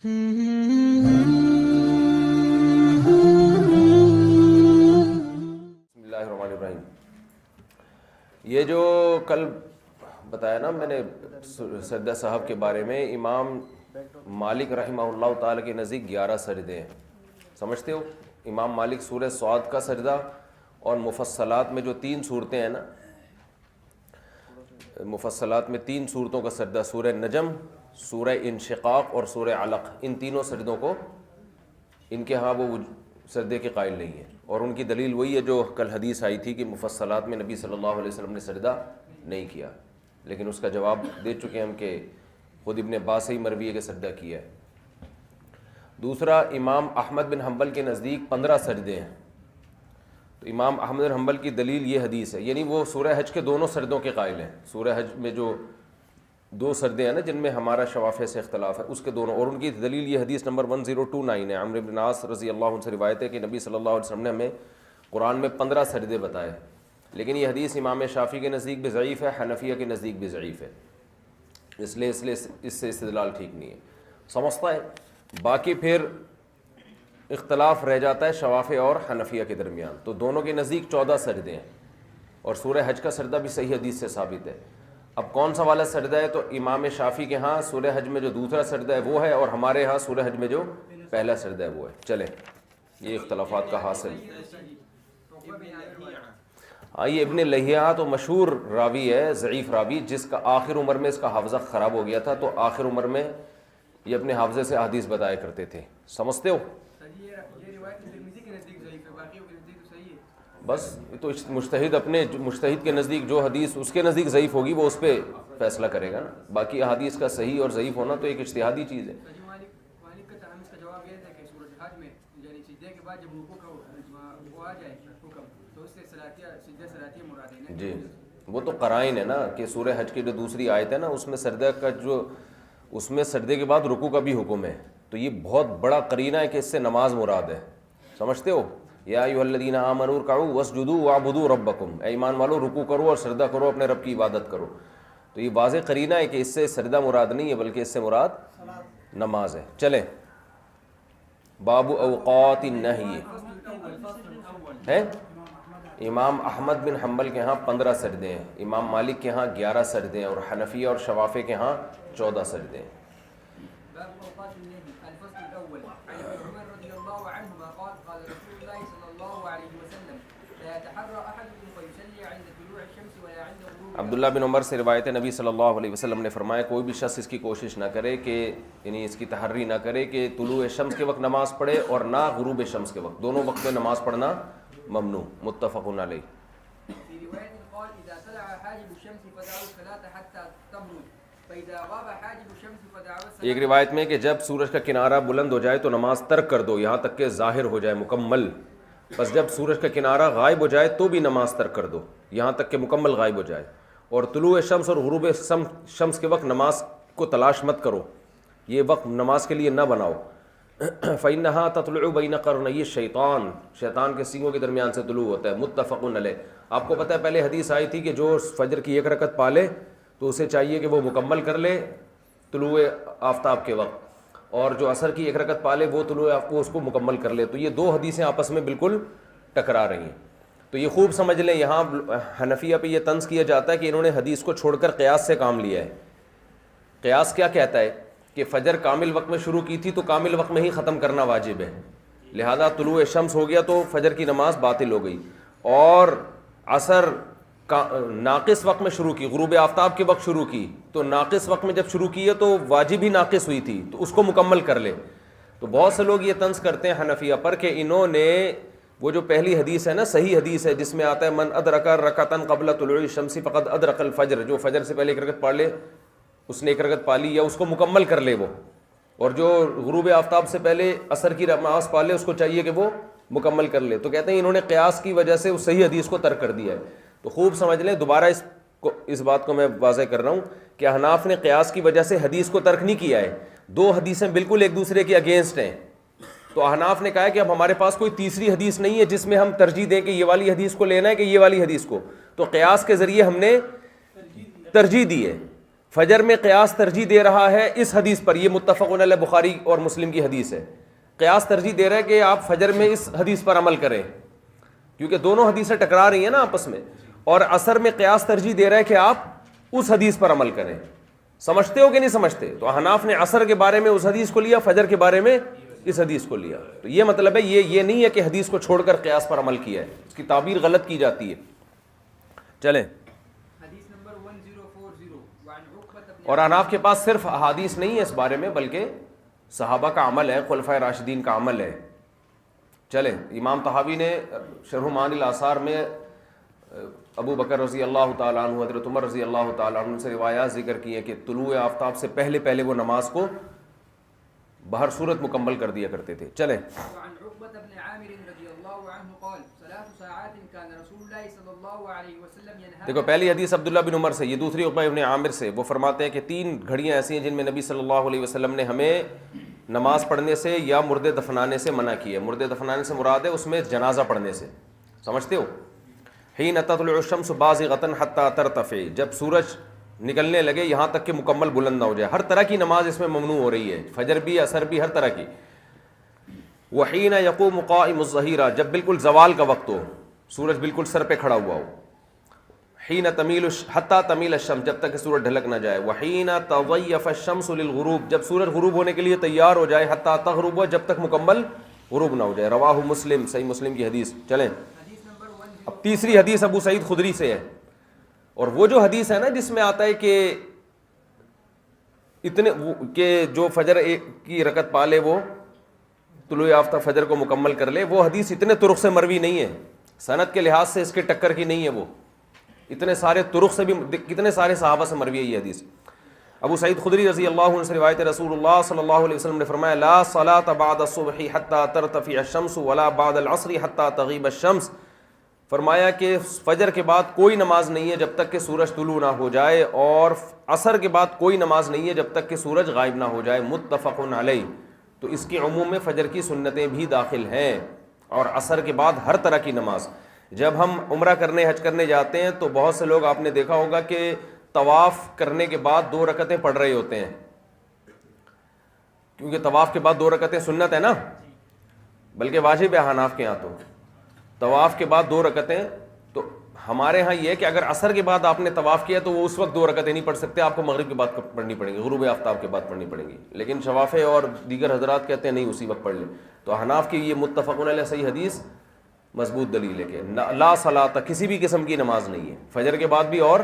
بسم اللہ الرحمن الرحیم. یہ جو کل بتایا نا میں نے سجدہ صاحب کے بارے میں، امام مالک رحمہ اللہ تعالیٰ کے نزدیک 11 سجدے ہیں. سمجھتے ہو؟ امام مالک سورہ سعد کا سجدہ اور مفصلات میں جو 3 صورتیں ہیں نا، مفصلات میں 3 صورتوں کا سجدہ، سورہ نجم، سورہ انشقاق اور سورہ علق، ان تینوں سجدوں کو ان کے ہاں وہ سجدے کے قائل نہیں ہیں. اور ان کی دلیل وہی ہے جو کل حدیث آئی تھی کہ مفصلات میں نبی صلی اللہ علیہ وسلم نے سجدہ نہیں کیا، لیکن اس کا جواب دے چکے ہم کہ خود ابن عباس سے ہی مروی ہے کہ سجدہ کیا ہے. دوسرا، امام احمد بن حنبل کے نزدیک 15 سجدے ہیں. تو امام احمد بن حنبل کی دلیل یہ حدیث ہے، یعنی وہ سورہ حج کے دونوں سجدوں کے قائل ہیں. سورہ حج میں جو 2 سجدے ہیں نا جن میں ہمارا شوافع سے اختلاف ہے، اس کے دونوں، اور ان کی دلیل یہ حدیث نمبر 1029 ہے. عمرو بن عاص رضی اللہ عنہ سے روایت ہے کہ نبی صلی اللہ علیہ وسلم نے ہمیں قرآن میں 15 سجدے بتائے، لیکن یہ حدیث امام شافعی کے نزدیک بھی ضعیف ہے، حنفیہ کے نزدیک بھی ضعیف ہے، اس لیے اس سے استدلال ٹھیک نہیں ہے. سمجھتا ہے؟ باقی پھر اختلاف رہ جاتا ہے شوافع اور حنفیہ کے درمیان. تو دونوں کے نزدیک 14 سجدے ہیں، اور سورہ حج کا سجدہ بھی صحیح حدیث سے ثابت ہے. اب کون سا والا سجدہ ہے؟ تو امام شافعی کے ہاں سورہ حج میں جو دوسرا سجدہ ہے وہ ہے، اور ہمارے ہاں سورہ حج میں جو پہلا سجدہ ہے وہ ہے. چلیں، یہ اختلافات کا حاصل. یہ ابن لہیعہ تو مشہور راوی ہے، ضعیف راوی، جس کا آخر عمر میں اس کا حافظہ خراب ہو گیا تھا، تو آخر عمر میں یہ اپنے حافظے سے احادیث بتایا کرتے تھے. سمجھتے ہو؟ بس تو مجتہد اپنے مجتہد کے نزدیک جو حدیث اس کے نزدیک ضعیف ہوگی وہ اس پہ فیصلہ کرے گا نا. باقی احادیث کا صحیح اور ضعیف ہونا تو ایک اجتہادی چیز ہے. جی، وہ تو قرائن ہے نا کہ سورہ حج کی جو دوسری آیت ہے نا اس میں سجدہ کا اس میں سجدے کے بعد رکوع کا بھی حکم ہے. تو یہ بہت بڑا قرینہ ہے کہ اس سے نماز مراد ہے. سمجھتے ہو؟ یا ایھا الذین آمنوا ارکعوا واسجدوا واعبدوا ربکم، اے ایمان والو رکوع کرو اور سجدہ کرو، اپنے رب کی عبادت کرو. تو یہ واضح قرینہ ہے کہ اس سے سجدہ مراد نہیں ہے بلکہ اس سے مراد نماز ہے. چلیں، باب اوقات النہی ہے. امام احمد بن حنبل کے ہاں 15 سجدے ہیں، امام مالک کے ہاں 11 سجدے ہیں، اور حنفیہ اور شوافع کے ہاں 14 سجدے ہیں. عبداللہ بن عمر سے روایت ہے، نبی صلی اللہ علیہ وسلم نے فرمایا کوئی بھی شخص اس کی کوشش نہ کرے کہ یعنی اس کی تحری نہ کرے کہ طلوع شمس کے وقت نماز پڑھے اور نہ غروب شمس کے وقت، دونوں وقت میں نماز پڑھنا ممنوع. متفق علیہ. ایک روایت میں کہ جب سورج کا کنارہ بلند ہو جائے تو نماز ترک کر دو یہاں تک کہ ظاہر ہو جائے مکمل، بس جب سورج کا کنارہ غائب ہو جائے تو بھی نماز ترک کر دو یہاں تک کہ مکمل غائب ہو جائے. اور طلوع شمس اور غروب شمس کے وقت نماز کو تلاش مت کرو، یہ وقت نماز کے لیے نہ بناؤ. فإنها تطلع بین قرنی الشیطان، شیطان کے سینگوں کے درمیان سے طلوع ہوتا ہے. متفق علیہ. آپ کو پتہ ہے پہلے حدیث آئی تھی کہ جو فجر کی 1 رکعت پا لے تو اسے چاہیے کہ وہ مکمل کر لے طلوع آفتاب کے وقت، اور جو عصر کی 1 رکعت پا لے وہ وہ اس کو مکمل کر لے. تو یہ 2 حدیثیں آپس میں بالکل ٹکرا رہی ہیں. تو یہ خوب سمجھ لیں، یہاں حنفیہ پہ یہ طنز کیا جاتا ہے کہ انہوں نے حدیث کو چھوڑ کر قیاس سے کام لیا ہے. قیاس کیا کہتا ہے کہ فجر کامل وقت میں شروع کی تھی تو کامل وقت میں ہی ختم کرنا واجب ہے، لہذا طلوع شمس ہو گیا تو فجر کی نماز باطل ہو گئی. اور عصر ناقص وقت میں شروع کی، غروب آفتاب کے وقت شروع کی، تو ناقص وقت میں جب شروع کی ہے تو واجب ہی ناقص ہوئی تھی تو اس کو مکمل کر لے. تو بہت سے لوگ یہ طنز کرتے ہیں حنفیہ پر کہ انہوں نے وہ جو پہلی حدیث ہے نا، صحیح حدیث ہے جس میں آتا ہے من ادرک رکعۃ قبل طلوع الشمس فقد ادرک الفجر، جو فجر سے پہلے 1 رکعت پڑھ لے اس نے 1 رکعت پا لی یا اس کو مکمل کر لے وہ، اور جو غروب آفتاب سے پہلے عصر کی نماز پا لے اس کو چاہیے کہ وہ مکمل کر لے. تو کہتے ہیں انہوں نے قیاس کی وجہ سے اس صحیح حدیث کو ترک کر دیا ہے. تو خوب سمجھ لیں، دوبارہ اس بات کو میں واضح کر رہا ہوں کہ احناف نے قیاس کی وجہ سے حدیث کو ترک نہیں کیا ہے. 2 حدیثیں بالکل ایک دوسرے کے اگینسٹ ہیں، تو احناف نے کہا ہے کہ اب ہمارے پاس کوئی تیسری حدیث نہیں ہے جس میں ہم ترجیح دیں کہ یہ والی حدیث کو لینا ہے کہ یہ والی حدیث کو، تو قیاس کے ذریعے ہم نے ترجیح دی ہے. فجر میں قیاس ترجیح دے رہا ہے اس حدیث پر، یہ متفق علیہ بخاری اور مسلم کی حدیث ہے، قیاس ترجیح دے رہا ہے کہ آپ فجر میں اس حدیث پر عمل کریں، کیونکہ دونوں حدیثیں ٹکرا رہی ہیں نا آپس میں، اور عصر میں قیاس ترجیح دے رہا ہے کہ آپ اس حدیث پر عمل کریں۔ سمجھتے ہو کہ نہیں سمجھتے؟ تو حناف نے عصر کے بارے میں اس حدیث کو لیا، فجر کے بارے میں اس حدیث کو لیا۔ تو یہ مطلب ہے یہ نہیں ہے کہ حدیث کو چھوڑ کر قیاس پر عمل کیا ہے، اس کی تعبیر غلط کی جاتی ہے۔ چلیں، اور حناف کے پاس صرف احادیث نہیں ہے اس بارے میں، بلکہ صحابہ کا عمل ہے، خلفائے راشدین کا عمل ہے۔ چلیں، امام طحاوی نے شرح معانی الآثار میں ابو بکر رضی اللہ تعالیٰ عنہ، حضرت عمر رضی اللہ تعالیٰ عنہ سے روایات ذکر کی ہیں کہ طلوع آفتاب سے پہلے پہلے وہ نماز کو بہر صورت مکمل کر دیا کرتے تھے۔ چلیں، دیکھو پہلی حدیث عبداللہ بن عمر سے، یہ دوسری عقبہ ابن عامر سے، وہ فرماتے ہیں کہ 3 گھڑیاں ایسی ہیں جن میں نبی صلی اللہ علیہ وسلم نے ہمیں نماز پڑھنے سے یا مردے دفنانے سے منع کی ہے۔ مردے دفنانے سے مراد ہے اس میں جنازہ پڑھنے سے، سمجھتے ہو؟ حین تطلع الشمس بازغۃ حتی ترتفع، جب سورج نکلنے لگے یہاں تک کہ مکمل بلند نہ ہو جائے۔ ہر طرح کی نماز اس میں ممنوع ہو رہی ہے، فجر بھی، عصر بھی، ہر طرح کی۔ وحین یقوم قائم الظہیرہ، جب بالکل زوال کا وقت ہو، سورج بالکل سر پہ کھڑا ہوا ہو۔ حین حتی تمیل الشمس، جب تک کہ سورج ڈھلک نہ جائے۔ وحین تضیف الشمس للغروب، جب سورج غروب ہونے کے لیے تیار ہو جائے۔ حتی تغرب، جب تک مکمل غروب نہ ہو جائے۔ رواہ مسلم، صحیح مسلم کی حدیث۔ چلیں، اب تیسری حدیث ابو سعید خدری سے ہے، اور وہ جو حدیث ہے نا جس میں آتا ہے کہ اتنے کہ جو فجر کی رکعت پالے وہ طلوع آفتاب فجر کو مکمل کر لے، وہ حدیث اتنے طرق سے مروی نہیں ہے، سند کے لحاظ سے اس کے ٹکر کی نہیں ہے، وہ اتنے سارے طرق سے بھی، کتنے سارے صحابہ سے مروی ہے یہ حدیث۔ ابو سعید خدری رضی اللہ عنہ سے روایت، رسول اللہ صلی اللہ علیہ وسلم نے فرمایا لا صلاۃ بعد الصبح حتی ترتفع الشمس ولا بعد العصر حتی تغیب الشمس، فرمایا کہ فجر کے بعد کوئی نماز نہیں ہے جب تک کہ سورج طلوع نہ ہو جائے، اور عصر کے بعد کوئی نماز نہیں ہے جب تک کہ سورج غائب نہ ہو جائے، متفق علیہ۔ تو اس کے عموم میں فجر کی سنتیں بھی داخل ہیں، اور عصر کے بعد ہر طرح کی نماز۔ جب ہم عمرہ کرنے، حج کرنے جاتے ہیں تو بہت سے لوگ آپ نے دیکھا ہوگا کہ طواف کرنے کے بعد 2 رکعتیں پڑھ رہے ہوتے ہیں، کیونکہ طواف کے بعد 2 رکعتیں سنت ہے نا، بلکہ واجب ہے حناف کے ہاں۔ تو طواف کے بعد 2 رکعتیں، تو ہمارے ہاں یہ ہے کہ اگر عصر کے بعد آپ نے طواف کیا تو وہ اس وقت 2 رکعتیں نہیں پڑھ سکتے، آپ کو مغرب کے بعد پڑھنی پڑیں گی، غروب آفتاب کے بعد پڑھنی پڑیں گی۔ لیکن شوافع اور دیگر حضرات کہتے ہیں نہیں، اسی وقت پڑھ لیں۔ تو حناف کی یہ متفق علیہ صحیح حدیث مضبوط دلیل ہے کہ لا صلاۃ، کسی بھی قسم کی نماز نہیں ہے فجر کے بعد بھی اور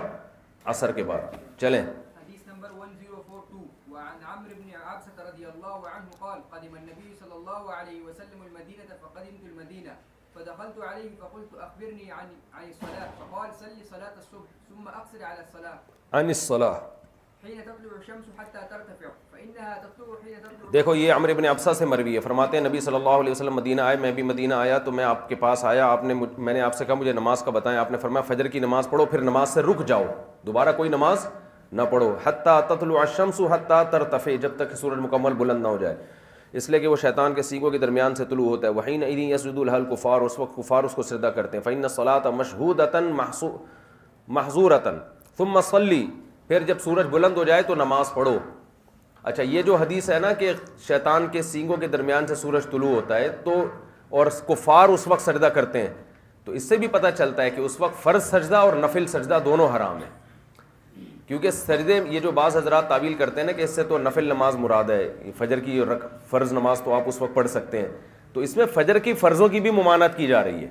عصر کے بعد۔ چلیں، حدیث نمبر 1042 وعن عمرو بن عبسة رضي الله عنه قال قدم النبي صلى الله عليه وسلم المدينة فقدمت المدينة فدخلت عليه فقلت أخبرني عن الصلاة فقال صلي صلاة الصبح ثم أقصر على الصلاة عن الصلاة حين تطلع الشمس حتى ترتفع فإنها تطلع حين تطلع۔ دیکھو یہ عمرو بن عبسہ سے مروی ہے، فرماتے ہیں نبی صلی اللہ علیہ وسلم مدینہ آئے، میں بھی مدینہ آیا تو میں آپ کے پاس آیا، میں نے آپ سے کہا مجھے نماز کا بتائیں، آپ نے فرمایا فجر کی نماز پڑھو، پھر نماز سے رک جاؤ، دوبارہ کوئی نماز نہ پڑھو، حتی تطلع الشمس حتی ترتفع، جب تک کہ سورج مکمل بلند نہ ہو جائے، اس لیے کہ وہ شیطان کے سینگوں کے درمیان سے طلوع ہوتا ہے۔ وحینئذ یسجد لها الکفار، اس وقت کفار اس کو سجدہ کرتے ہیں۔ فإن الصلاة مشہودۃ محظورۃ ثم صلی، پھر جب سورج بلند ہو جائے تو نماز پڑھو۔ اچھا، یہ جو حدیث ہے نا کہ شیطان کے سینگوں کے درمیان سے سورج طلوع ہوتا ہے، تو اور کفار اس وقت سجدہ کرتے ہیں، تو اس سے بھی پتہ چلتا ہے کہ اس وقت فرض سجدہ اور نفل سجدہ دونوں حرام ہیں، کیونکہ سجدے یہ جو بعض حضرات تعویل کرتے ہیں نا کہ اس سے تو نفل نماز مراد ہے، فجر کی فرض نماز تو آپ اس وقت پڑھ سکتے ہیں، تو اس میں فجر کی فرضوں کی بھی ممانعت کی جا رہی ہے،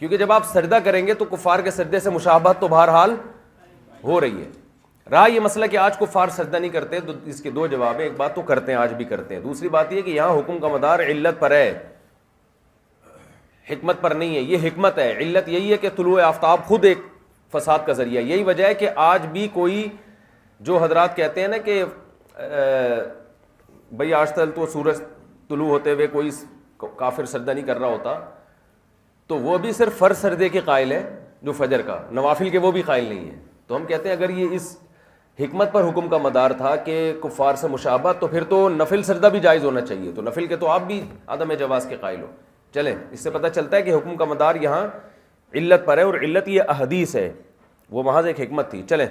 کیونکہ جب آپ سجدہ کریں گے تو کفار کے سجدے سے مشابہت تو بہرحال ہو رہی ہے۔ رہا یہ مسئلہ کہ آج کفار سجدہ نہیں کرتے، تو اس کے 2 جواب ہیں، ایک بات تو کرتے ہیں، آج بھی کرتے ہیں، دوسری بات یہ کہ یہاں حکم کا مدار علت پر ہے، حکمت پر نہیں ہے، یہ حکمت ہے، علت یہی ہے کہ طلوع آفتاب خود ایک فساد کا ذریعہ، یہی وجہ ہے کہ آج بھی کوئی جو حضرات کہتے ہیں نا کہ بھئی آج تک تو سورج طلوع ہوتے ہوئے کوئی کافر سجدہ نہیں کر رہا ہوتا، تو وہ بھی صرف فرض سجدے کے قائل ہے جو فجر کا، نوافل کے وہ بھی قائل نہیں ہے۔ تو ہم کہتے ہیں اگر یہ اس حکمت پر حکم کا مدار تھا کہ کفار سے مشابہت، تو پھر تو نفل سجدہ بھی جائز ہونا چاہیے، تو نفل کے تو آپ بھی عدم جواز کے قائل ہو۔ چلیں، اس سے پتہ چلتا ہے کہ حکم کا مدار یہاں علت پر ہے، اور علت یہ احادیث ہے، وہ محض ایک حکمت تھی۔ چلیں،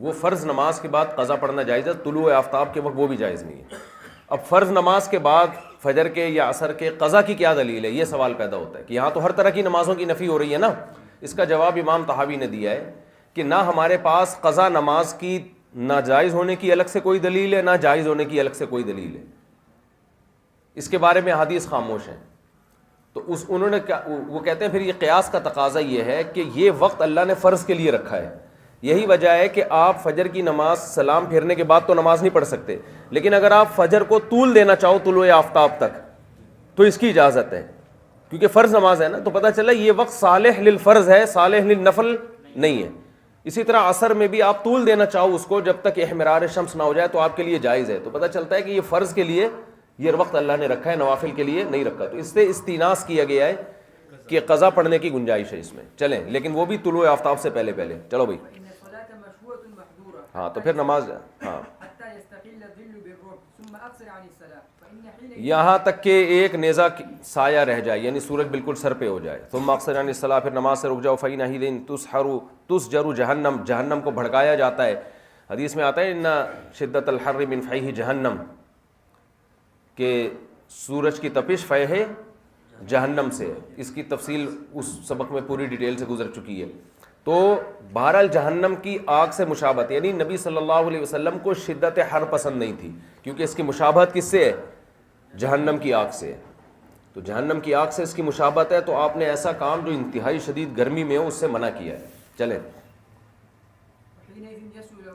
وہ فرض نماز کے بعد قضا پڑھنا جائز ہے، طلوع آفتاب کے وقت وہ بھی جائز نہیں ہے۔ اب فرض نماز کے بعد فجر کے یا عصر کے قضا کی کیا دلیل ہے، یہ سوال پیدا ہوتا ہے کہ یہاں تو ہر طرح کی نمازوں کی نفی ہو رہی ہے نا۔ اس کا جواب امام طحاوی نے دیا ہے کہ نہ ہمارے پاس قضا نماز کی ناجائز ہونے کی الگ سے کوئی دلیل ہے، نہ جائز ہونے کی الگ سے کوئی دلیل ہے، اس کے بارے میں حدیث خاموش ہیں۔ تو انہوں نے وہ کہتے ہیں پھر یہ قیاس کا تقاضا یہ ہے کہ یہ وقت اللہ نے فرض کے لیے رکھا ہے، یہی وجہ ہے کہ آپ فجر کی نماز سلام پھیرنے کے بعد تو نماز نہیں پڑھ سکتے، لیکن اگر آپ فجر کو طول دینا چاہو طلوع آفتاب تک تو اس کی اجازت ہے، کیونکہ فرض نماز ہے نا، تو پتہ چلا یہ وقت صالح للفرض ہے، صالح للنفل نہیں ہے۔ اسی طرح عصر میں بھی آپ طول دینا چاہو اس کو جب تک احمرار شمس نہ ہو جائے تو آپ کے لیے جائز ہے، تو پتہ چلتا ہے کہ یہ فرض کے لیے یہ وقت اللہ نے رکھا ہے، نوافل کے لیے نہیں رکھا، تو اس سے استیناس کیا گیا ہے کہ قضا پڑھنے کی گنجائش ہے اس میں۔ چلیں، لیکن وہ بھی طلوع آفتاب سے پہلے پہلے۔ چلو بھائی، فإن الصلاة مشروعة محظورة ہاں تو پھر نماز، ہاں حتى يستقل الظل بالركب ثم أقصر عن الصلاة فإن حين یہاں تک کہ ایک نیزہ سایہ رہ جائے، یعنی سورج بالکل سر پہ ہو جائے۔ ثم اقصر عن الصلاۃ، پھر نماز سے رک جاؤ۔ فإن حين تسجر جہنم، جہنم کو بھڑکایا جاتا ہے۔ حدیث میں آتا ہے ان شدت الحر من فیح جہنم، کہ سورج کی تپش فیح جہنم سے ہے۔ اس کی تفصیل اس سبق میں پوری ڈیٹیل سے گزر چکی ہے۔ تو بہرحال جہنم کی آگ سے مشابہت، یعنی نبی صلی اللہ علیہ وسلم کو شدت حر پسند نہیں تھی، کیونکہ اس کی مشابہت کس سے ہے؟ جہنم کی آگ سے ہے۔ تو جہنم کی آگ سے اس کی مشابہت ہے، تو آپ نے ایسا کام جو انتہائی شدید گرمی میں ہو اس سے منع کیا ہے۔ چلیں، حينئذ يسهل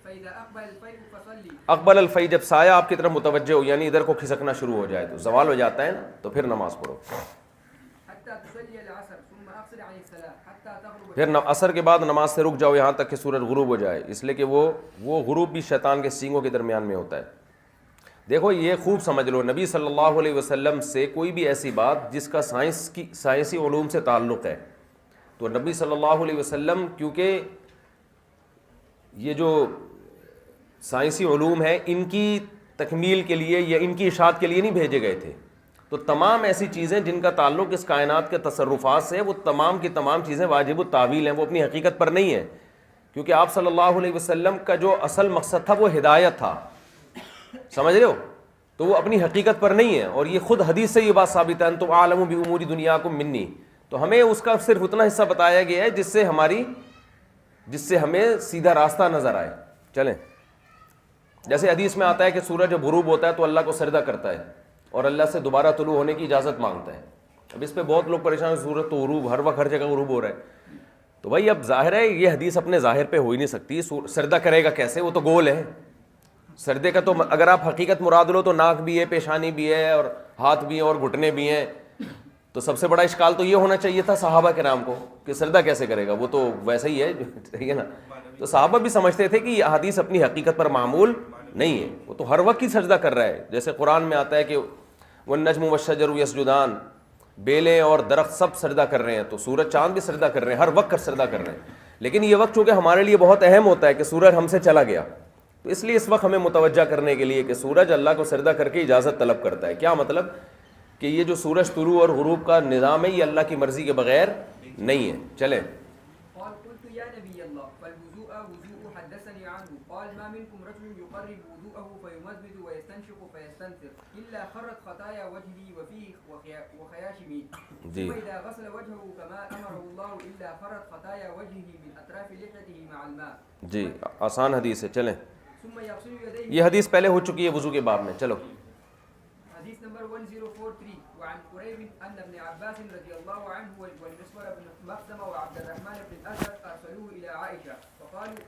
فإذا أقبل الفيء فصلي اقبل الفی، جب سایہ آپ کی طرف متوجہ ہو، یعنی ادھر کو کھسکنا شروع ہو جائے تو زوال ہو جاتا ہے نا، تو پھر نماز پڑھو۔ حتى تصلي العصر ثم أقصر عن الصلاة حتى تغرب پھر عصر کے بعد نماز سے رک جاؤ یہاں تک کہ سورج غروب ہو جائے، اس لیے کہ وہ غروب بھی شیطان کے سینگوں کے درمیان میں ہوتا ہے۔ دیکھو یہ خوب سمجھ لو، نبی صلی اللہ علیہ وسلم سے کوئی بھی ایسی بات جس کا سائنسی علوم سے تعلق ہے، تو نبی صلی اللہ علیہ وسلم کیونکہ یہ جو سائنسی علوم ہے ان کی تکمیل کے لیے یا ان کی اشاعت کے لیے نہیں بھیجے گئے تھے، تو تمام ایسی چیزیں جن کا تعلق اس کائنات کے تصرفات سے، وہ تمام کی تمام چیزیں واجب التاویل ہیں، وہ اپنی حقیقت پر نہیں ہیں، کیونکہ آپ صلی اللہ علیہ وسلم کا جو اصل مقصد تھا وہ ہدایت تھا، سمجھ رہے ہو؟ تو وہ اپنی حقیقت پر نہیں ہے، اور یہ خود حدیث سے یہ بات ثابت ہے، انتم اعلم بامور دنیاکم منی، تو ہمیں اس کا صرف اتنا حصہ بتایا گیا ہے جس سے ہمیں سیدھا راستہ نظر آئے۔ چلیں، جیسے حدیث میں آتا ہے کہ سورج جب غروب ہوتا ہے تو اللہ کو سجدہ کرتا ہے اور اللہ سے دوبارہ طلوع ہونے کی اجازت مانگتا ہے۔ اب اس پہ بہت لوگ پریشان ہیں، سورج تو غروب ہر وقت ہر جگہ غروب ہو رہا ہے، تو بھائی اب ظاہر ہے یہ حدیث اپنے ظاہر پہ ہو ہی نہیں سکتی، سجدہ کرے گا کیسے؟ وہ تو گول ہے، سجدے کا تو اگر آپ حقیقت مراد لو تو ناک بھی ہے، پیشانی بھی ہے، اور ہاتھ بھی ہیں، اور گھٹنے بھی ہیں، تو سب سے بڑا اشکال تو یہ ہونا چاہیے تھا صحابہ کرام کو کہ سجدہ کیسے کرے گا، وہ تو ویسے ہی ہے، ٹھیک ہے نا؟ تو صحابہ بھی سمجھتے تھے کہ یہ حدیث اپنی حقیقت پر معمول نہیں ہے، وہ تو ہر وقت ہی سجدہ کر رہا ہے، جیسے قرآن میں آتا ہے کہ والنجم والشجر یسجدان، بیلیں اور درخت سب سجدہ کر رہے ہیں، تو سورج چاند بھی سجدہ کر رہے ہیں، ہر وقت سجدہ کر رہے ہیں، لیکن یہ وقت چونکہ ہمارے لیے بہت اہم ہوتا ہے کہ سورج ہم سے چلا گیا، تو اس لیے اس وقت ہمیں متوجہ کرنے کے لیے کہ سورج اللہ کو سجدہ کر کے اجازت طلب کرتا ہے۔ کیا مطلب؟ کہ یہ جو سورج طلوع اور غروب کا نظام ہے یہ اللہ کی مرضی کے بغیر نہیں ہے۔ چلیں، قال قلت يا نبي الله فالوضوء وضوء حدثني عنه قال ما منكم رجل يقرب وضوءه فيمزمز ويستنشق فيستنثر إلا خرت خطايا وجهه وفيه وخياشمه ثم إذا غسل وجهه كما أمره الله إلا خرت خطايا وجهه من أطراف لحيته مع الماء۔ جی آسان حدیث ہے، چلیں، ثم يغسل يديه۔ یہ حدیث پہلے ہو چکی ہے وضو کے باب میں۔ چلو، حديث نمبر 1043 وعن قريب أن ابن عباس رضي الله عنه والمسور بن مخزمة وعبد الرحمن بن الأزهر أرسلوه إلى عائشة فقالوا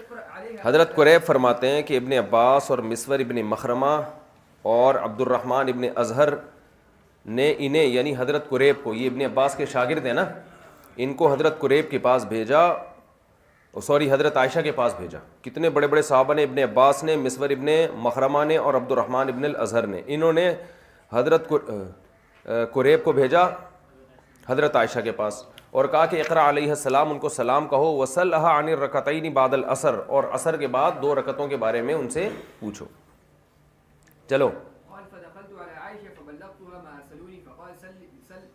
اقرأ عليها۔ حضرت قریب فرماتے ہیں کہ ابن عباس اور مسور ابن مخرمہ اور عبد الرحمن ابن اظہر نے انہیں، یعنی حضرت قریب کو، یہ ابن عباس کے شاگرد ہیں نا، ان کو حضرت قریب کے پاس بھیجا، حضرت عائشہ کے پاس بھیجا۔ کتنے بڑے بڑے صحابہ نے، ابن عباس نے، مسور ابن مخرمہ نے اور عبد الرحمن ابن الاظہر نے، انہوں نے حضرت قریب کو بھیجا حضرت عائشہ کے پاس اور کہا کہ اقرا علیہ السلام، ان کو سلام کہو، وسلھا عن الرکعتین بعد العصر، اور عصر کے بعد 2 رکعتوں کے بارے میں ان سے پوچھو۔ چلو، قال فدخلت على عائشة فبلغتها ما أرسلوني فقال سل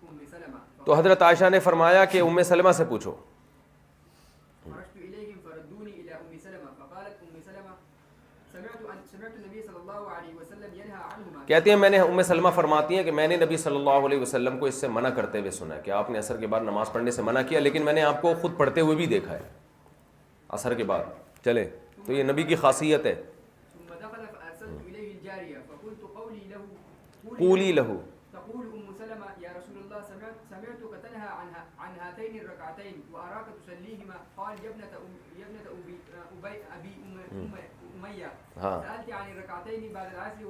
أم سلمة تو حضرت عائشہ نے فرمایا کہ ام سلمہ سے پوچھو۔ خرجت إليهم فردوني إلى أم صلى الله عليه وسلم ينهى عنهما. کہتی ہیں میں نے ام سلمہ فرماتی ہیں کہ میں نے نبی صلی اللہ علیہ وسلم کو اس سے منع کرتے ہوئے سنا کہ آپ نے عصر کے بعد نماز پڑھنے سے منع کیا، لیکن میں نے آپ کو خود پڑھتے ہوئے بھی دیکھا ہے عصر کے بعد. چلے تو یہ نبی کی خاصیت ہے. ثم دخل فأرسلت إليه الجارية فقلت قولي له قولی لہو. تقول أم سلمة يا رسول الله سمعتك تنهى عن هاتين الركعتين وأراك تصليهما. قال يا ابنة أبي أمية سألت عن الركعتين بعد العصر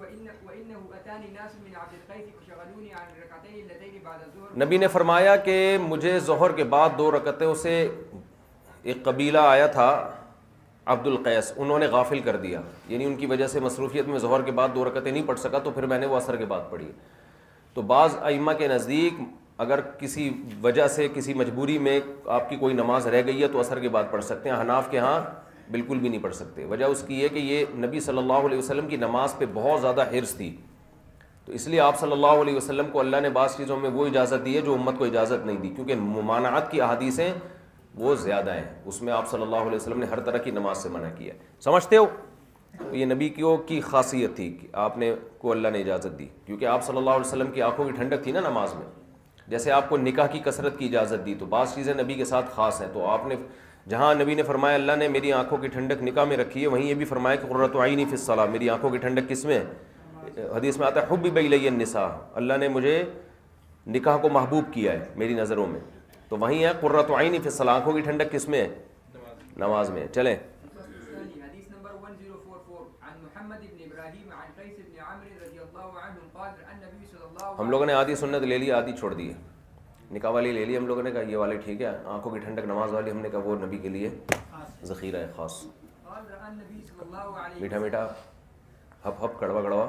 وإنه أتاني ناس من عبد القيس فشغلوني عن الركعتين اللتين بعد الظهر. نبی نے فرمایا کہ مجھے ظہر کے بعد 2 رکعتوں سے ایک قبیلہ آیا تھا عبد القیس، انہوں نے غافل کر دیا، یعنی ان کی وجہ سے مصروفیت میں ظہر کے بعد 2 رکعتیں نہیں پڑھ سکا، تو پھر میں نے وہ عصر کے بعد پڑھی. تو بعض ائمہ کے نزدیک اگر کسی وجہ سے کسی مجبوری میں آپ کی کوئی نماز رہ گئی ہے تو عصر کے بعد پڑھ سکتے ہیں. حناف کے ہاں بالکل بھی نہیں پڑھ سکتے. وجہ اس کی یہ کہ یہ نبی صلی اللہ علیہ وسلم کی نماز پہ بہت زیادہ حرص تھی، تو اس لیے آپ صلی اللہ علیہ وسلم کو اللہ نے بعض چیزوں میں وہ اجازت دی ہے جو امت کو اجازت نہیں دی، کیونکہ ممانعت کی احادیثیں وہ زیادہ ہیں، اس میں آپ صلی اللہ علیہ وسلم نے ہر طرح کی نماز سے منع کیا ہے. سمجھتے ہو؟ تو یہ نبی کی خاصیت تھی کہ آپ نے کو اللہ نے اجازت دی، کیونکہ آپ صلی اللہ علیہ وسلم کی آنکھوں کی ٹھنڈک تھی نا نماز میں. جیسے آپ کو نکاح کی کثرت کی اجازت دی، تو بعض چیزیں نبی کے ساتھ خاص ہیں. تو آپ نے جہاں نبی نے فرمایا اللہ نے میری آنکھوں کی ٹھنڈک نکاح میں رکھی ہے، وہیں یہ بھی فرمایا کہ قرۃ عینی فی الصلاۃ، میری آنکھوں کی ٹھنڈک کس میں ہے؟ حدیث میں آتا ہے حبب الی النساء، اللہ نے مجھے نکاح کو محبوب کیا ہے میری نظروں میں. تو وہیں ہے قرۃ عینی فی الصلاۃ، آنکھوں کی ٹھنڈک کس میں ہے؟ نماز میں. چلیں حدیث نمبر 1044 عن محمد بن ابراہیم عن قیس بن عمرو رضی اللہ عنہ قال ان نبی صلی اللہ علیہ. ہم لوگوں نے آدھی سنت لے لی، آدھی چھوڑ دی ہے. نکاح والی لے لی ہم لوگوں نے کہا یہ والی ٹھیک ہے، آنکھوں کی ٹھنڈک نماز والی ہم نے کہا وہ نبی کے لیے ذخیرہ ہے خاص. قال رأى النبي صلی اللہ علیہ میٹھا میٹھا ہپ ہپ کڑوا کڑوا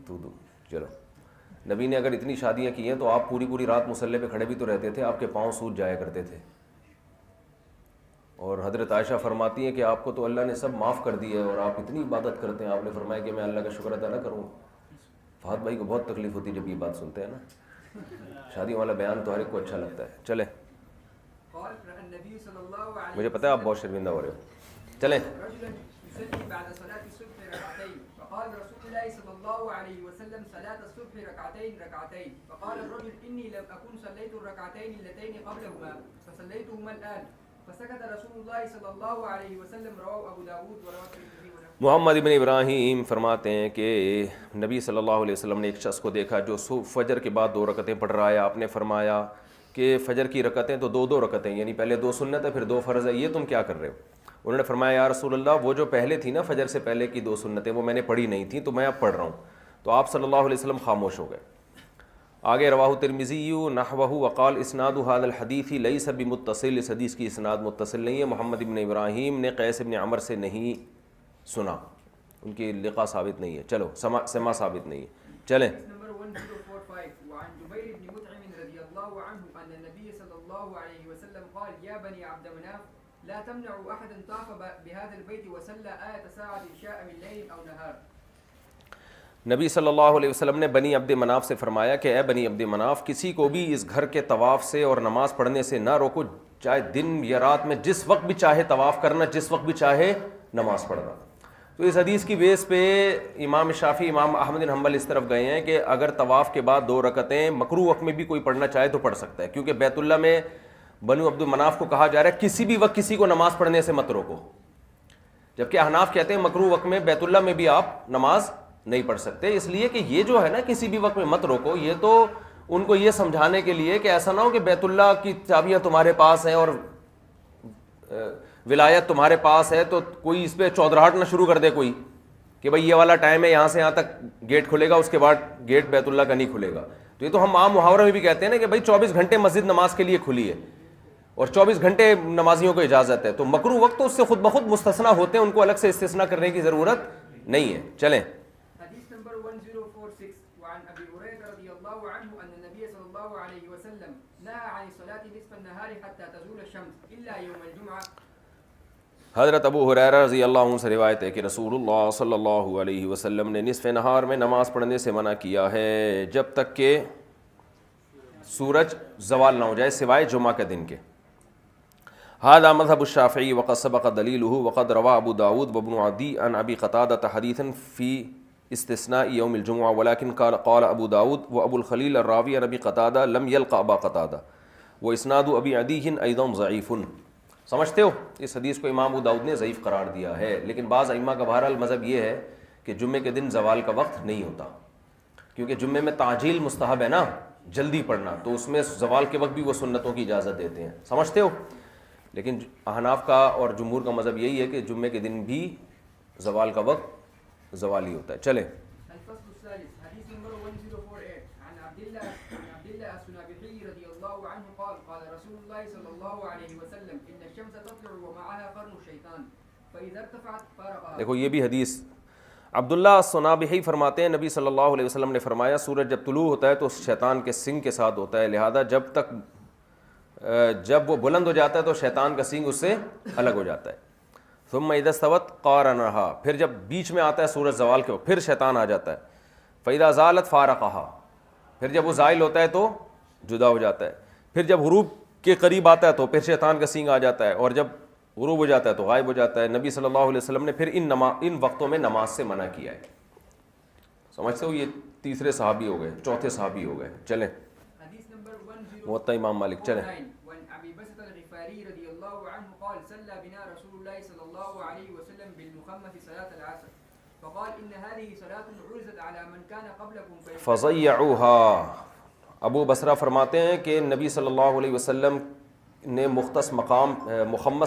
تو. چلو نبی نے اگر اتنی شادیاں کی ہیں تو آپ پوری رات مصلی پہ کھڑے بھی تو رہتے تھے، آپ کے پاؤں سوج جایا کرتے تھے. اور حضرت عائشہ فرماتی ہیں کہ آپ کو تو اللہ نے سب معاف کر دی ہے اور آپ اتنی عبادت کرتے ہیں. آپ نے فرمایا کہ میں اللہ کا شکر ادا نہ کروں. فہد بھائی کو بہت تکلیف ہوتی ہے جب یہ بات سنتے ہیں نا. شادیوں والا بیان تو ہر ایک کو اچھا لگتا ہے. چلیں مجھے پتہ ہے آپ بہت شرمندہ ہو رہے ہو. چلیں فقال رسول الله صلى الله عليه وسلم صلاة الصبح ركعتين فقال الرجل إني لم أكن صليت الركعتين اللتين قبلهما فصليتهما الآن فسكت رسول الله صلى الله عليه وسلم. رواه أبو داود ورواه الترمذي. محمد ابن ابراہیم فرماتے ہیں کہ نبی صلی اللہ علیہ وسلم نے ایک شخص کو دیکھا جو فجر کے بعد 2 رکعتیں پڑھ رہا ہے. آپ نے فرمایا کہ فجر کی رکعتیں تو 2 رکعتیں، یعنی پہلے 2 سنت ہے پھر 2 فرض ہے، یہ تم کیا کر رہے ہو؟ انہوں نے فرمایا یا رسول اللہ وہ جو پہلے تھی نا فجر سے پہلے کی 2 سنتیں وہ میں نے پڑھی نہیں تھیں تو میں اب پڑھ رہا ہوں. تو آپ صلی اللہ علیہ وسلم خاموش ہو گئے. آگے رواہ ترمذی نحوہ وقال اسناد هذا الحدیث لیس بمتصل، اس حدیث کی اسناد متصل نہیں ہے. محمد ابن ابراہیم نے قیس ابن عمر سے نہیں سنا، ان کی لقاء ثابت نہیں ہے. چلو سما ثابت نہیں ہے. چلیں نمبر 1045 وعن جبیر بن مطعم رضی اللہ عنہ ان النبی صلی اللہ علیہ وسلم قال یا بنی عبد مناف لا تمنعوا احدا طاف بهذا البيت وصلى آية ساعة شاء من ليل او نهار. نبی صلی اللہ علیہ وسلم نے بنی عبد مناف سے فرمایا کہ اے بنی عبد مناف کسی کو بھی اس گھر کے طواف سے اور نماز پڑھنے سے نہ روکو، چاہے دن یا رات میں جس وقت بھی چاہے طواف کرنا، جس وقت بھی چاہے نماز پڑھنا. تو اس حدیث کی بیس پہ امام شافعی امام احمد بن حنبل اس طرف گئے ہیں کہ اگر طواف کے بعد 2 رکعتیں مکروہ وقت میں بھی کوئی پڑھنا چاہے تو پڑھ سکتا ہے، کیونکہ بیت اللہ میں بنو عبد مناف کو کہا جا رہا ہے کسی بھی وقت کسی کو نماز پڑھنے سے مت روکو، جبکہ احناف کہتے ہیں مکروہ وقت میں بیت اللہ میں بھی آپ نماز نہیں پڑھ سکتے. اس لیے کہ یہ جو ہے نا کسی بھی وقت میں مت روکو، یہ تو ان کو یہ سمجھانے کے لیے کہ ایسا نہ ہو کہ بیت اللہ کی چابیاں تمہارے پاس ہیں اور ولایت تمہارے پاس ہے تو کوئی اس پہ چودراہٹ نہ شروع کر دے کوئی کہ بھائی یہ والا ٹائم ہے یہاں سے یہاں تک گیٹ کھلے گا، اس کے بعد گیٹ بیت اللہ کا نہیں کھلے گا. تو یہ تو ہم عام محاورہ میں بھی کہتے ہیں نا کہ بھائی 24 گھنٹے مسجد نماز کے لیے کھلی ہے اور 24 گھنٹے نمازیوں کو اجازت ہے. تو مکروہ وقت تو اس سے خود بخود مستثنا ہوتے ہیں، ان کو الگ سے استثنا کرنے کی ضرورت نہیں ہے. چلیں حدیث نمبر 1046 وعن ابی ہریرہ رضی اللہ عنہ ان النبی صلی اللہ علیہ وسلم نهى عن الصلاة نصف النهار حتى تزول الشمس الا يوم الجمعہ. حضرت ابو ہریرہ رضی اللہ عنہ سے روایت ہے کہ رسول اللہ صلی اللہ علیہ وسلم نے نصف نہار میں نماز پڑھنے سے منع کیا ہے جب تک کہ سورج زوال نہ ہو جائے سوائے جمعہ کے دن کے. هذا مذهب الشافعي وقد سبق دليله وقد روى ابو داود وابن عدي عن ابي قتادة حديثا استثناء یوم الجمعہ ولكن قال ابو داود و ابو الخلیل الراوی عن ابی قتادہ لم یلق ابا قتادہ و اسناد ابی عدی ایضا ضعیف. سمجھتے ہو اس حدیث کو امام ابو داؤد نے ضعیف قرار دیا ہے، لیکن بعض ائمہ کا بہرحال مذہب یہ ہے کہ جمعے کے دن زوال کا وقت نہیں ہوتا، کیونکہ جمعے میں تعجیل مستحب ہے نا، جلدی پڑھنا، تو اس میں زوال کے وقت بھی وہ سنتوں کی اجازت دیتے ہیں. سمجھتے ہو؟ لیکن احناف کا اور جمہور کا مذہب یہی ہے کہ جمعے کے دن بھی زوال کا وقت زوالی ہوتا ہے. چلیں الفصل الثالث حديث نمبر 1048 عن عبد الله السنابحي رضي الله عنه قال قال رسول الله صلى الله عليه وسلم إن الشمس تطلع ومعها قرن الشيطان فإذا ارتفعت فارقها. دیکھو یہ بھی حدیث عبداللہ الصنابحی فرماتے ہیں نبی صلی اللہ علیہ وسلم نے فرمایا سورج جب طلوع ہوتا ہے تو شیطان کے سنگ کے ساتھ ہوتا ہے، لہذا جب وہ بلند ہو جاتا ہے تو شیطان کا سنگ اس سے الگ ہو جاتا ہے. ثم اذا استوت قارنها، پھر جب بیچ میں آتا ہے سورج زوال کے وقت پھر شیطان آ جاتا ہے. فاذا زالت فارقها، پھر جب وہ زائل ہوتا ہے تو جدا ہو جاتا ہے. پھر جب غروب کے قریب آتا ہے تو پھر شیطان کا سینگ آ جاتا ہے، اور جب غروب ہو جاتا ہے تو غائب ہو جاتا ہے. نبی صلی اللہ علیہ وسلم نے پھر ان وقتوں میں نماز سے منع کیا ہے. سمجھتے ہو؟ یہ تیسرے صحابی ہو گئے، چوتھے صحابی ہو گئے. چلیں حدیث نمبر 1049 موطا امام مالک. چلیں وعن ابي بسط الغفاري رضي الله عنه قال صلى بنا رسول الله صلى الله عليه وسلم بالمخمس صلاة العصر فقال ان هذه صلاة عرضت على من كان قبلكم فضيعوها. ابو بصرہ فرماتے ہیں کہ نبی صلی اللہ علیہ وسلم نے مخمس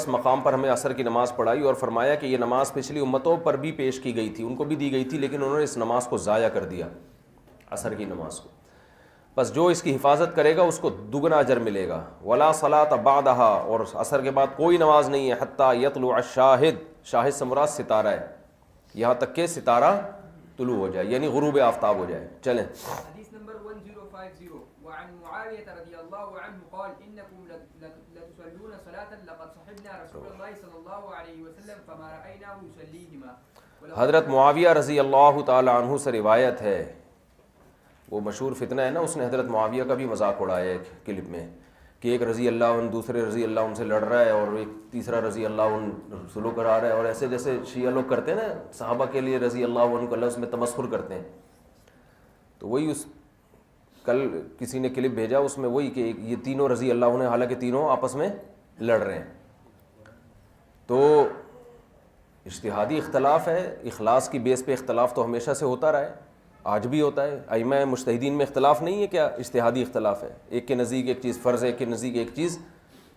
مقام پر ہمیں عصر کی نماز پڑھائی اور فرمایا کہ یہ نماز پچھلی امتوں پر بھی پیش کی گئی تھی، ان کو بھی دی گئی تھی، لیکن انہوں نے اس نماز کو ضائع کر دیا، عصر کی نماز کو. بس جو اس کی حفاظت کرے گا اس کو دگنا اجر ملے گا. ولا صلاۃ بعدها، اور عصر کے بعد کوئی نماز نہیں ہے. حتی یطلع الشاہد، شاہد سے مراد ستارہ ہے، یہاں تک کہ ستارہ طلوع ہو جائے، یعنی غروب آفتاب ہو جائے. چلیں حدیث نمبر 1050 وعن معاوية رضي الله عنه قال إنكم لتصلون صلاة لقد صحبنا رسول الله صلى الله عليه وسلم فما رأيناه يصليهما. حضرت معاویہ رضی اللہ تعالی عنہ سے روایت ہے، وہ مشہور فتنہ ہے نا، اس نے حضرت معاویہ کا بھی مذاق اڑایا ہے ایک کلپ میں، کہ ایک رضی اللہ عنہ دوسرے رضی اللہ عنہ سے لڑ رہا ہے اور ایک تیسرا رضی اللہ عنہ سلو کرا رہا ہے، اور ایسے جیسے شیعہ لوگ کرتے ہیں نا، صحابہ کے لیے رضی اللہ عنہ کا لفظ میں تمسخر کرتے ہیں. تو وہی اس کل کسی نے کلپ بھیجا، اس میں وہی کہ یہ تینوں رضی اللہ عنہ، حالانکہ تینوں آپس میں لڑ رہے ہیں. تو اجتہادی اختلاف ہے، اخلاص کی بیس پہ اختلاف تو ہمیشہ سے ہوتا رہا ہے، آج بھی ہوتا ہے. ائمہ مجتہدین میں اختلاف نہیں ہے، کیا اجتہادی اختلاف ہے، ایک کے نزدیک ایک چیز فرض ہے، ایک کے نزدیک ایک چیز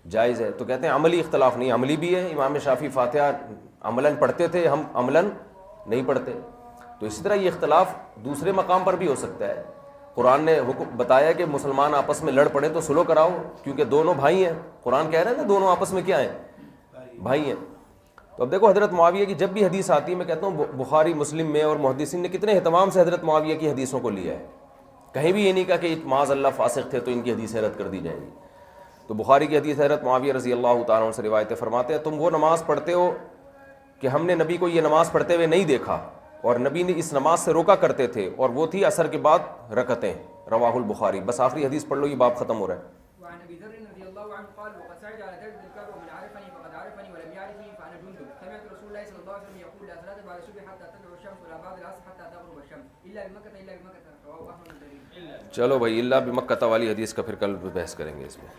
جائز ہے. تو کہتے ہیں عملی اختلاف نہیں، عملی بھی ہے. امام شافعی فاتحہ عملاً پڑھتے تھے، ہم عملاً نہیں پڑھتے. تو اسی طرح یہ اختلاف دوسرے مقام پر بھی ہو سکتا ہے. قرآن نے حکم بتایا کہ مسلمان آپس میں لڑ پڑے تو سلو کراؤ، کیونکہ دونوں بھائی ہیں. قرآن کہہ رہا ہے نا دونوں آپس میں کیا ہیں؟ بھائی ہیں. تو اب دیکھو حضرت معاویہ کی جب بھی حدیث آتی ہے، میں کہتا ہوں بخاری مسلم میں اور محدثین نے کتنے اہتمام سے حضرت معاویہ کی حدیثوں کو لیا ہے. کہیں بھی یہ نہیں کہا کہ معاذ اللہ فاسق تھے تو ان کی حدیثیں رد کر دی جائیں گی. تو بخاری کی حدیث حضرت معاویہ رضی اللہ تعالیٰ عنہ سے روایتیں فرماتے ہیں تم وہ نماز پڑھتے ہو کہ ہم نے نبی کو یہ نماز پڑھتے ہوئے نہیں دیکھا، اور نبی نے اس نماز سے روکا کرتے تھے، اور وہ تھی عصر کے بعد رکعتیں. رواہ البخاری. بس آخری حدیث پڑھ لو، یہ باب ختم ہو رہا ہے. وعن ابي ذر رضي الله عنه قال وقد سعد على درجة الكعبة ومن عرفني فقد عرفني ولم يعرفني فأنا جندب. سمعت رسول الله صلى الله عليه وسلم يقول لا صلاة بعد الصبح حتى تطلع الشمس ولا بعد العصر حتى تغرب الشمس إلا بمكة رواه أحمد. چلو بھائی، اللہ بمکہ والی حدیث کا پھر کل بحث کریں گے اس میں.